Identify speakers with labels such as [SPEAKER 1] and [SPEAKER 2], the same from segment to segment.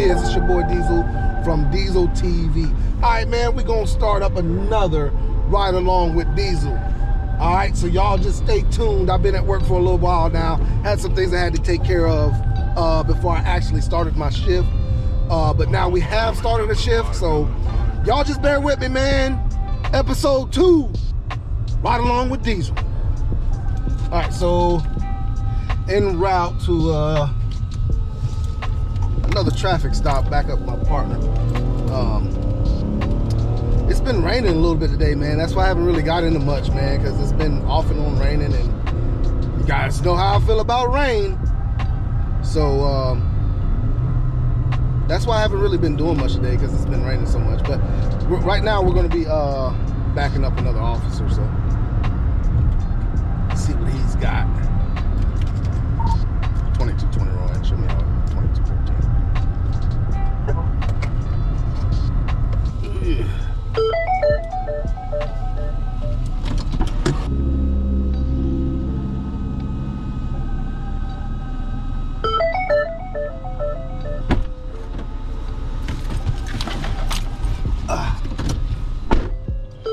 [SPEAKER 1] is? It's your boy Diesel from Diesel TV. All right, man, we're gonna start up another Ride Along with Diesel. All right, so y'all just stay tuned. I've been at work for a little while now. Had some things I had to take care of before I actually started my shift. But now we have started a shift, so y'all just bear with me, man. Episode 2, Ride Along with Diesel. All right, so en route to another traffic stop back up with my partner. It's been raining a little bit today, man. That's why I haven't really got into much, man, because it's been off and on raining, and you guys know how I feel about rain. So that's why I haven't really been doing much today, because it's been raining so much. But right now we're going to be backing up another officer, so let's see what he's got. 2220 Roy, show me how 2214.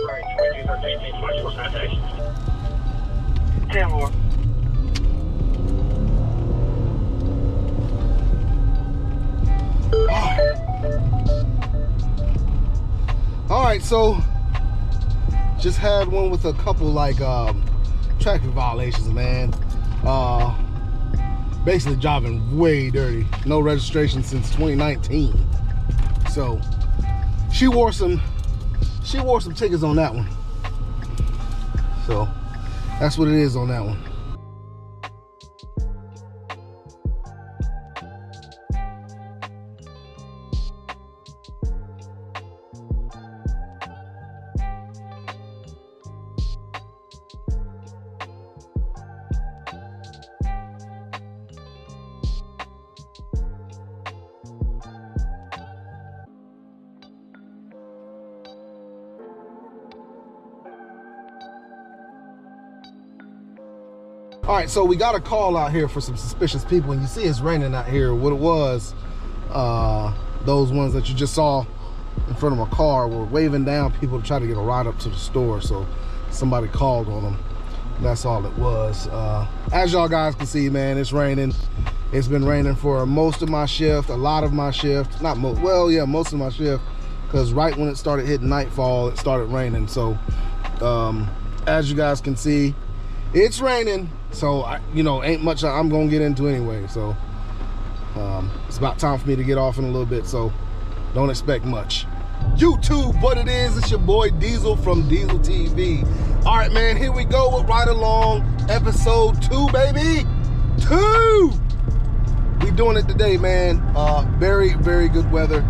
[SPEAKER 2] Right, 2213, what's that day? 10 more.
[SPEAKER 1] All right, so just had one with a couple like traffic violations, man. Basically driving way dirty. No registration since 2019. So she wore some tickets on that one. So that's what it is on that one. All right, so we got a call out here for some suspicious people, and you see it's raining out here. What it was, those ones that you just saw in front of my car were waving down people to try to get a ride up to the store, so somebody called on them. That's all it was. As y'all guys can see, man, it's raining. It's been raining for most of my shift, a lot of my shift. Not most, well, yeah, most of my shift, because right when it started hitting nightfall, it started raining. So as you guys can see, it's raining. So, ain't much I'm gonna get into anyway. So, it's about time for me to get off in a little bit. So, don't expect much. YouTube, what it is, it's your boy Diesel from Diesel TV. All right, man, here we go with Ride Along, episode 2, baby. 2! We doing it today, man. Very, very good weather.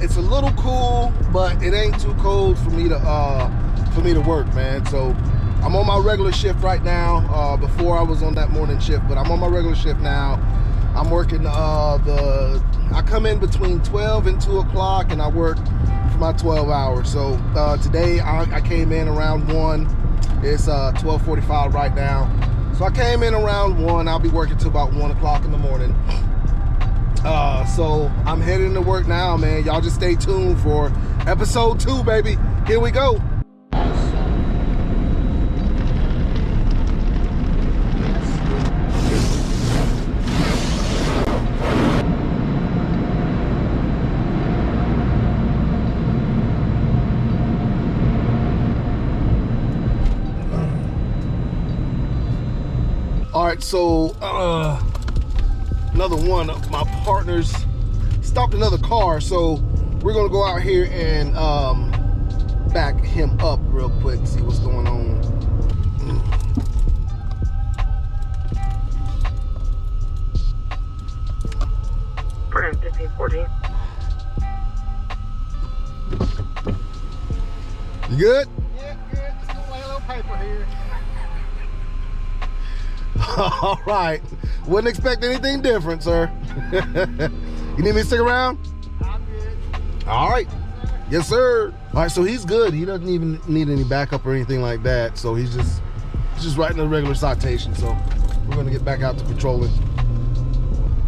[SPEAKER 1] It's a little cool, but it ain't too cold for me to work, man. So, I'm on my regular shift right now. Before I was on that morning shift, but I'm on my regular shift now. I'm working I come in between 12 and 2 o'clock, and I work for my 12 hours. So today I came in around 1. It's 12:45 right now. So I came in around 1. I'll be working till about 1 o'clock in the morning. So I'm heading to work now, man. Y'all just stay tuned for episode 2, baby. Here we go. All right, so another one of my partners stopped another car, so we're gonna go out here and back him up real quick, see what's going on.
[SPEAKER 2] Put in 1514.
[SPEAKER 1] You good?
[SPEAKER 3] Yeah, good. Just gonna lay a little paper here.
[SPEAKER 1] All right. Wouldn't expect anything different, sir. You need me to stick around?
[SPEAKER 3] I'm good.
[SPEAKER 1] All right. Yes, sir. All right, so he's good. He doesn't even need any backup or anything like that. So he's just writing a regular citation. So we're gonna get back out to patrolling.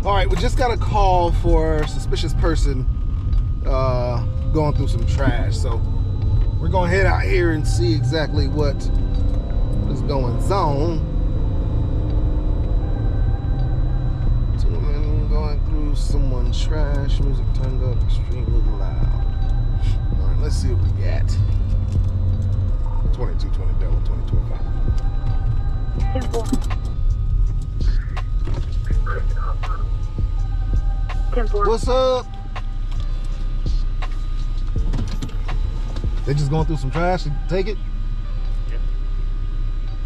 [SPEAKER 1] All right, we just got a call for a suspicious person going through some trash. So we're gonna head out here and see exactly what is going on. Two men going through someone's trash. Music turned up extremely loud. All right, let's see what we got. 2220 Bell, 2205.
[SPEAKER 2] 10-4.
[SPEAKER 1] What's up? They just going through some trash to take it?
[SPEAKER 4] Yeah.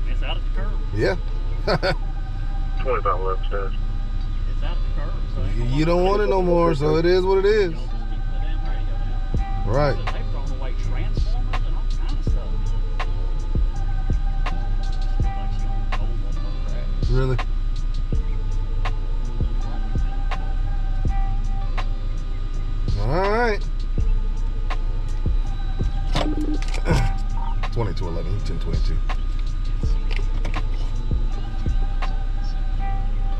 [SPEAKER 4] It's out at the curb.
[SPEAKER 1] Yeah.
[SPEAKER 2] 25 left says.
[SPEAKER 4] It's out at the curb. So
[SPEAKER 1] You don't want it no more, so it is what it is.
[SPEAKER 4] Y'all just keep the damn radio down.
[SPEAKER 1] Right.
[SPEAKER 4] They've thrown away transformers and all kind of stuff. Looks like she on old trash.
[SPEAKER 1] Really? All right. 2211, 1022.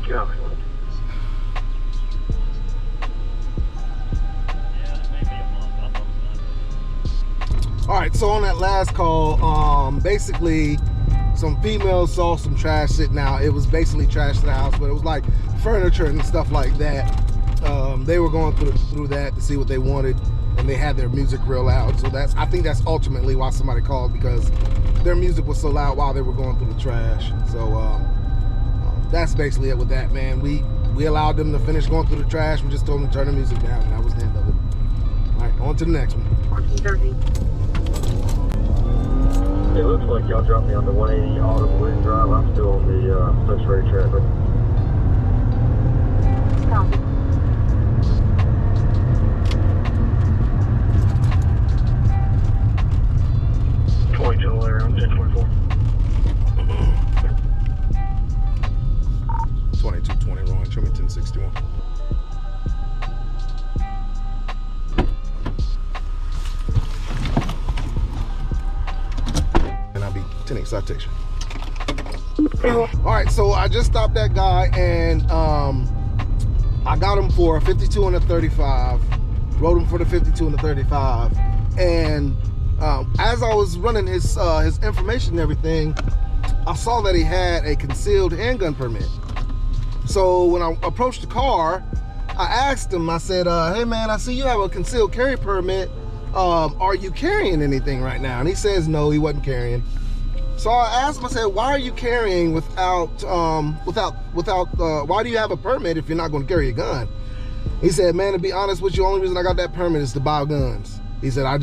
[SPEAKER 2] Yeah.
[SPEAKER 4] Yeah, it may be a month. I thought it was
[SPEAKER 1] All right, so on that last call, basically some females saw some trash sitting out. It was basically trash to the house, but it was like furniture and stuff like that. They were going through that to see what they wanted, and they had their music real loud. So I think that's ultimately why somebody called, because their music was so loud while they were going through the trash. So that's basically it with that, man. We allowed them to finish going through the trash. We just told them to turn the music down, and that was the end of it. All right, on to the next one.
[SPEAKER 2] 1430.
[SPEAKER 5] It looks like y'all dropped me on the 180 Autumn Wind Drive. I'm still on the Century traffic.
[SPEAKER 2] Copy. I'm 1024.
[SPEAKER 1] 2220 Rowan, show me 1061. And I'll be 10-8 citation. All right, so I just stopped that guy, and I got him for a 52 and a 35. Wrote him for the 52 and the 35, and as I was running his information and everything, I saw that he had a concealed handgun permit. So when I approached the car, I asked him, I said, hey man, I see you have a concealed carry permit. Are you carrying anything right now? And he says no, he wasn't carrying. So I asked him, I said, why are you carrying without why do you have a permit if you're not going to carry a gun? He said, man, to be honest with you, the only reason I got that permit is to buy guns. He said, I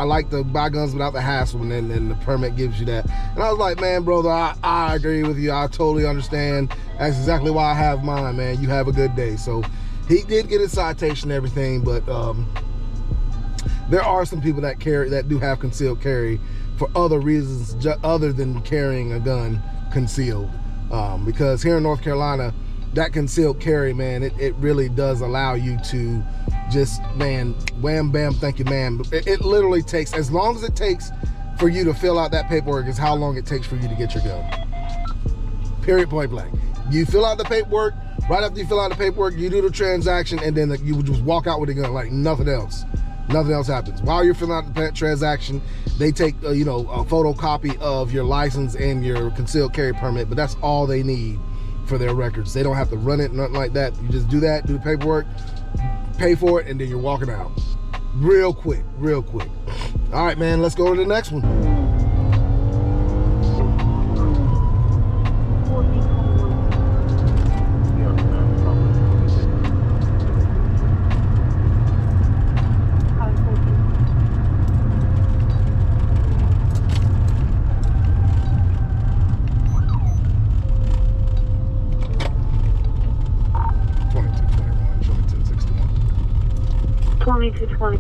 [SPEAKER 1] like to buy guns without the hassle, and then the permit gives you that. And I was like, man, brother, I agree with you. I totally understand. That's exactly why I have mine, man. You have a good day. So he did get his citation and everything, but there are some people that do have concealed carry for other reasons other than carrying a gun concealed. Because here in North Carolina, that concealed carry, man, it really does allow you to just, man, wham, bam, thank you, man. It literally takes, as long as it takes for you to fill out that paperwork is how long it takes for you to get your gun. Period, point blank. You fill out the paperwork, right after you fill out the paperwork, you do the transaction, and then you would just walk out with a gun like nothing else. Nothing else happens. While you're filling out the transaction, they take a photocopy of your license and your concealed carry permit, but that's all they need for their records. They don't have to run it, nothing like that. You just do that, do the paperwork, pay for it, and then you're walking out. Real quick, real quick. All right, man, let's go to the next one.
[SPEAKER 2] 2220.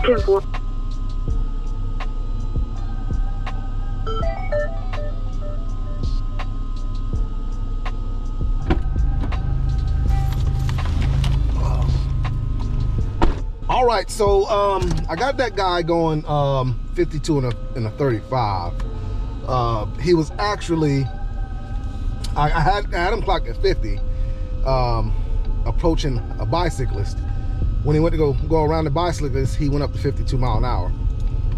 [SPEAKER 2] 10-4.
[SPEAKER 1] All right, so I got that guy going 52 in a 35. He was actually, I had him clocked at 50, approaching a bicyclist. When he went to go around the bicyclist, he went up to 52 mile an hour.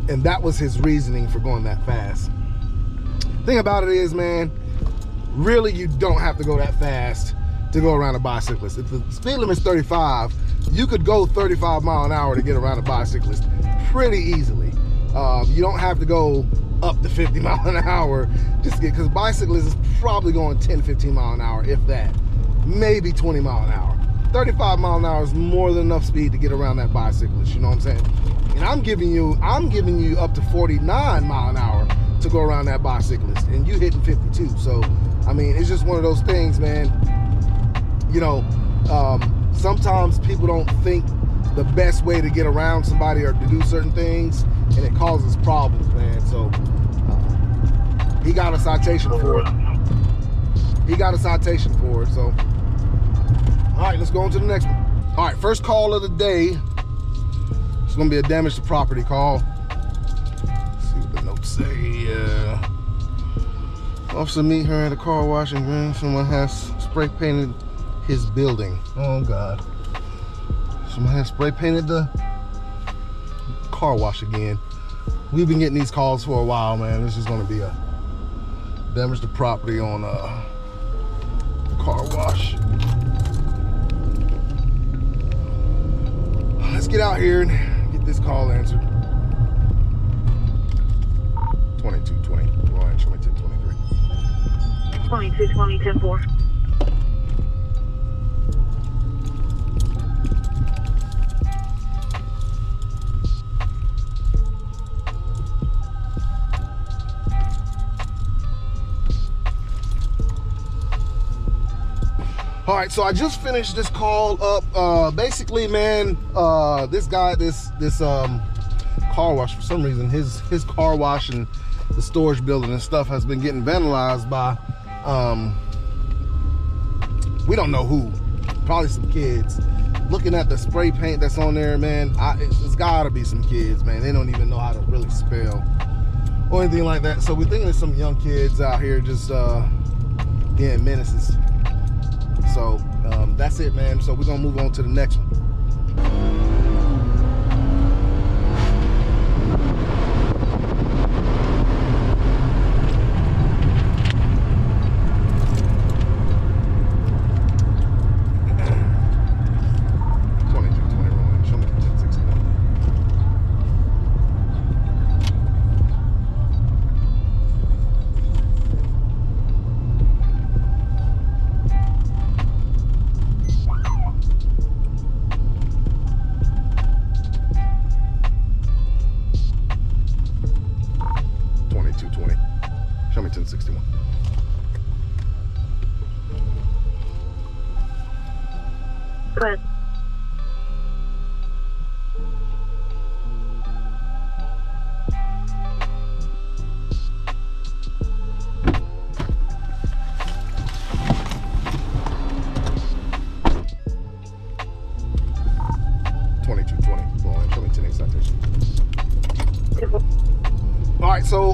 [SPEAKER 1] And that was his reasoning for going that fast. Thing about it is, man, really you don't have to go that fast to go around a bicyclist. If the speed limit is 35, you could go 35 mile an hour to get around a bicyclist pretty easily. You don't have to go up to 50 mile an hour just to get, because bicyclist is probably going 10, 15 mile an hour, if that, maybe 20 mile an hour. 35 mile an hour is more than enough speed to get around that bicyclist, you know what I'm saying? And I'm giving you up to 49 mile an hour to go around that bicyclist, and you hitting 52. So, I mean, it's just one of those things, man. You know, sometimes people don't think the best way to get around somebody or to do certain things, and it causes problems, man. So he got a citation for it. He got a citation for it. So, all right, let's go on to the next one. All right, first call of the day. It's gonna be a damage to property call. Let's see what the notes say. Officer meet her at a car wash and when someone has spray painted his building. Oh God. Someone has spray painted the car wash again. We've been getting these calls for a while, man. This is gonna be a damage to property on the car wash. Let's get out here and get this call answered. 2220. Go ahead, show me 1023.
[SPEAKER 2] 2220, 10-4.
[SPEAKER 1] All right, so I just finished this call up. Basically, man, this guy, this car wash, for some reason, his car wash and the storage building and stuff has been getting vandalized by, we don't know who, probably some kids. Looking at the spray paint that's on there, man, it's gotta be some kids, man. They don't even know how to really spell or anything like that. So we're thinking there's some young kids out here just being menaces. So that's it, man. So we're gonna move on to the next one. 1061.
[SPEAKER 2] Go ahead.
[SPEAKER 1] All right, so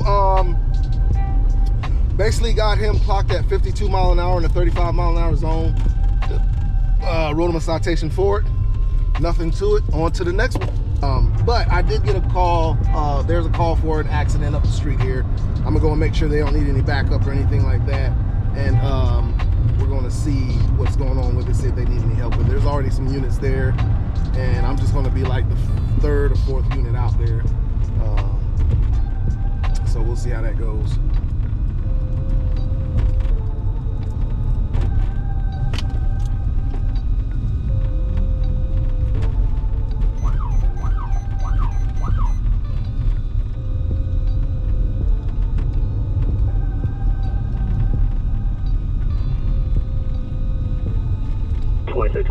[SPEAKER 1] basically got him clocked at 52 mile an hour in a 35 mile an hour zone. Wrote him a citation for it. Nothing to it. On to the next one. But I did get a call. There's a call for an accident up the street here. I'm gonna go and make sure they don't need any backup or anything like that. And we're gonna see what's going on with it, see if they need any help. But there's already some units there, and I'm just gonna be like the third or fourth unit out there. So we'll see how that goes.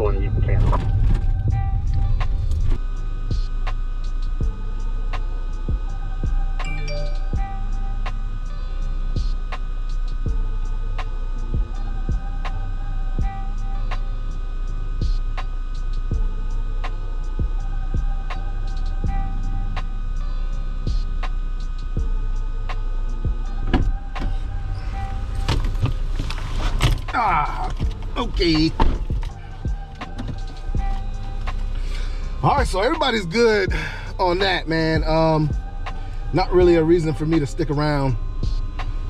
[SPEAKER 5] You can count.
[SPEAKER 1] Ah, okay. All right, so everybody's good on that, man. Not really a reason for me to stick around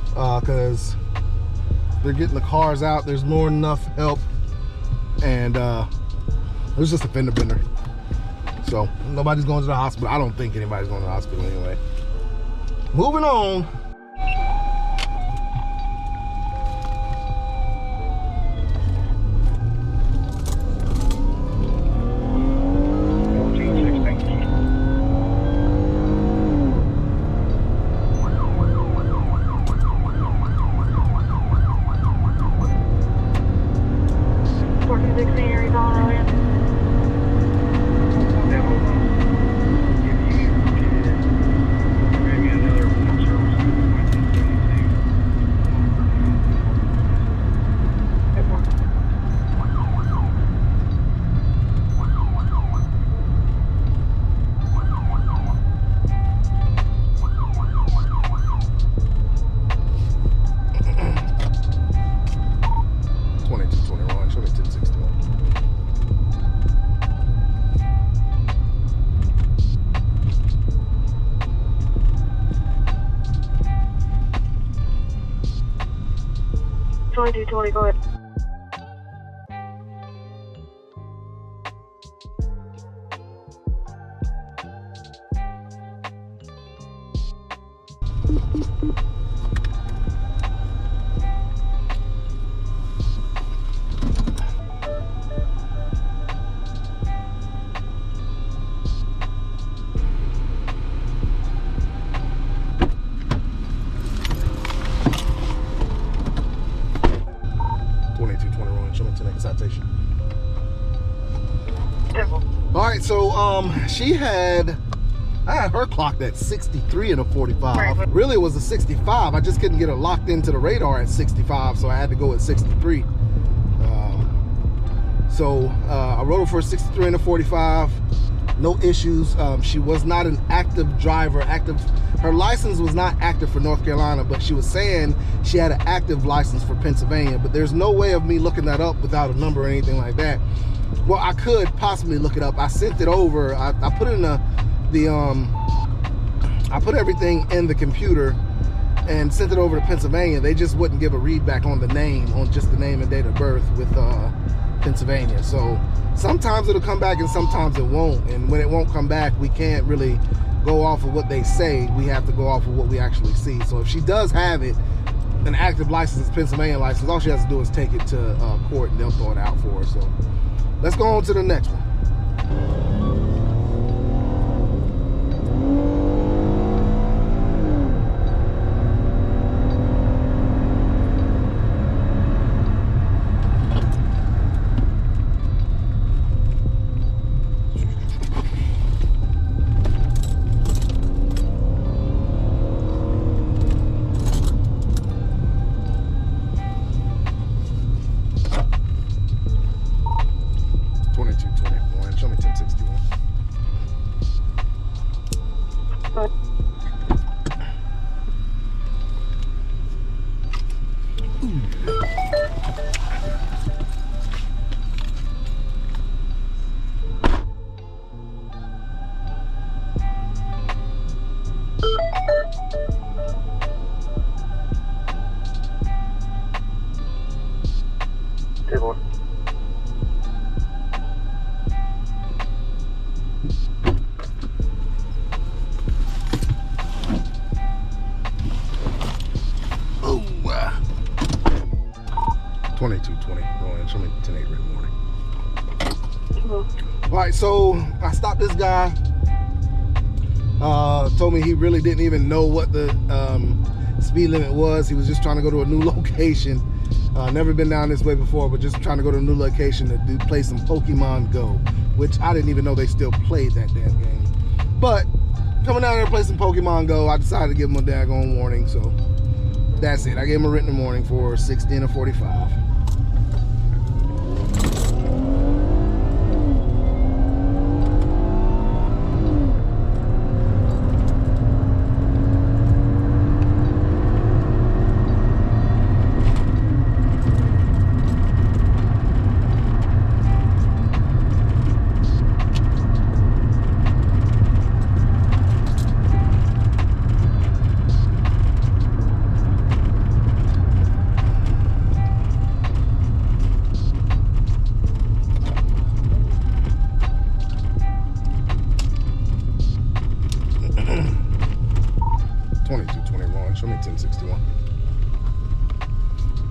[SPEAKER 1] because they're getting the cars out. There's more than enough help, and it was just a fender bender. So nobody's going to the hospital. I don't think anybody's going to the hospital anyway. Moving on.
[SPEAKER 2] Go ahead.
[SPEAKER 1] Citation. All right, so I had her clocked at 63 and a 45. Really, it was a 65. I just couldn't get her locked into the radar at 65, so I had to go at 63. I wrote her for a 63 and a 45. No issues. She was not an active driver. Her license was not active for North Carolina, but she was saying she had an active license for Pennsylvania. But there's no way of me looking that up without a number or anything like that. Well, I could possibly look it up. I sent it over. I put it in I put everything in the computer and sent it over to Pennsylvania. They just wouldn't give a read back on the name, on just the name and date of birth with Pennsylvania. So sometimes it'll come back and sometimes it won't. And when it won't come back, we can't really go off of what they say. We have to go off of what we actually see. So if she does have it, an active license, Pennsylvania license, all she has to do is take it to court and they'll throw it out for her. So let's go on to the next one. Alright, so I stopped this guy. Told me he really didn't even know what the speed limit was. He was just trying to go to a new location. Never been down this way before, but just trying to go to a new location to play some Pokemon Go, which I didn't even know they still played that damn game. But coming down here to play some Pokemon Go, I decided to give him a daggone warning, so that's it. I gave him a written warning for 60 and a 45.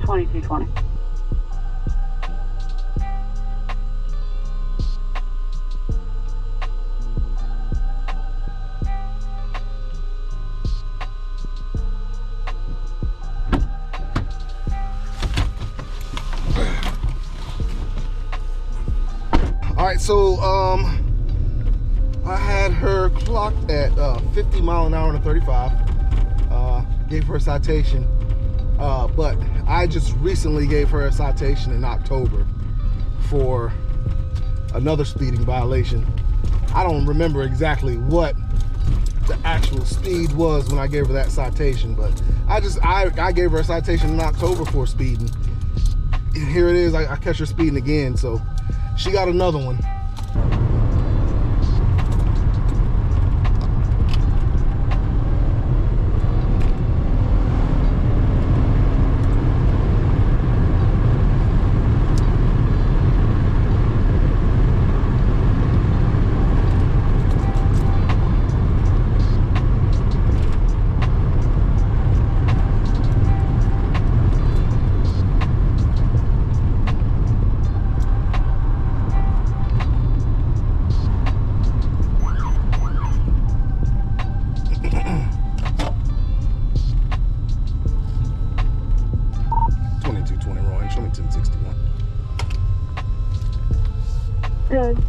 [SPEAKER 2] 2220.
[SPEAKER 1] All right, so I had her clocked at 50 mile an hour and a 35. Gave her a citation, but I just recently gave her a citation in October for another speeding violation. I don't remember exactly what the actual speed was when I gave her that citation, but I gave her a citation in October for speeding. And here it is, I catch her speeding again, so she got another one.
[SPEAKER 2] Good.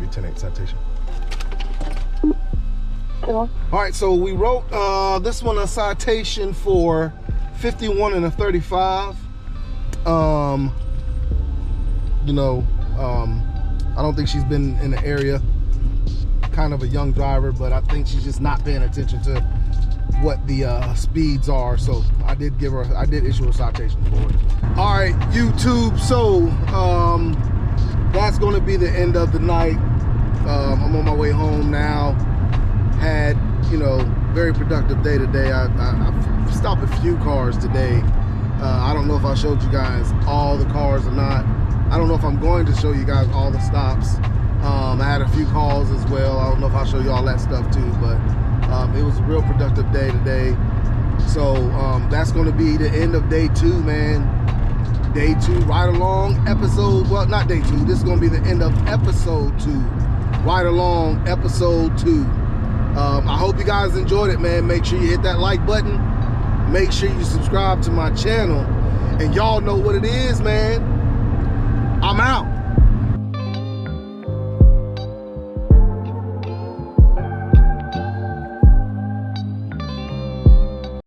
[SPEAKER 1] Be 10-8 citation.
[SPEAKER 2] Cool.
[SPEAKER 1] All right, so we wrote this one a citation for 51 and a 35. You know, I don't think she's been in the area. Kind of a young driver, but I think she's just not paying attention to what the speeds are. So I did issue her a citation for it. All right, YouTube. So that's going to be the end of the night. I'm on my way home now. Had, you know, very productive day today. I stopped a few cars today. I don't know if I showed you guys all the cars or not. I don't know if I'm going to show you guys all the stops. I had a few calls as well. I don't know if I'll show you all that stuff too, but it was a real productive day today. So that's going to be the end of day 2, man. Day 2, ride along episode, well, not day 2. This is going to be the end of episode 2. Ride along episode 2. I hope you guys enjoyed it, man. Make sure you hit that like button. Make sure you subscribe to my channel. And y'all know what it is, man.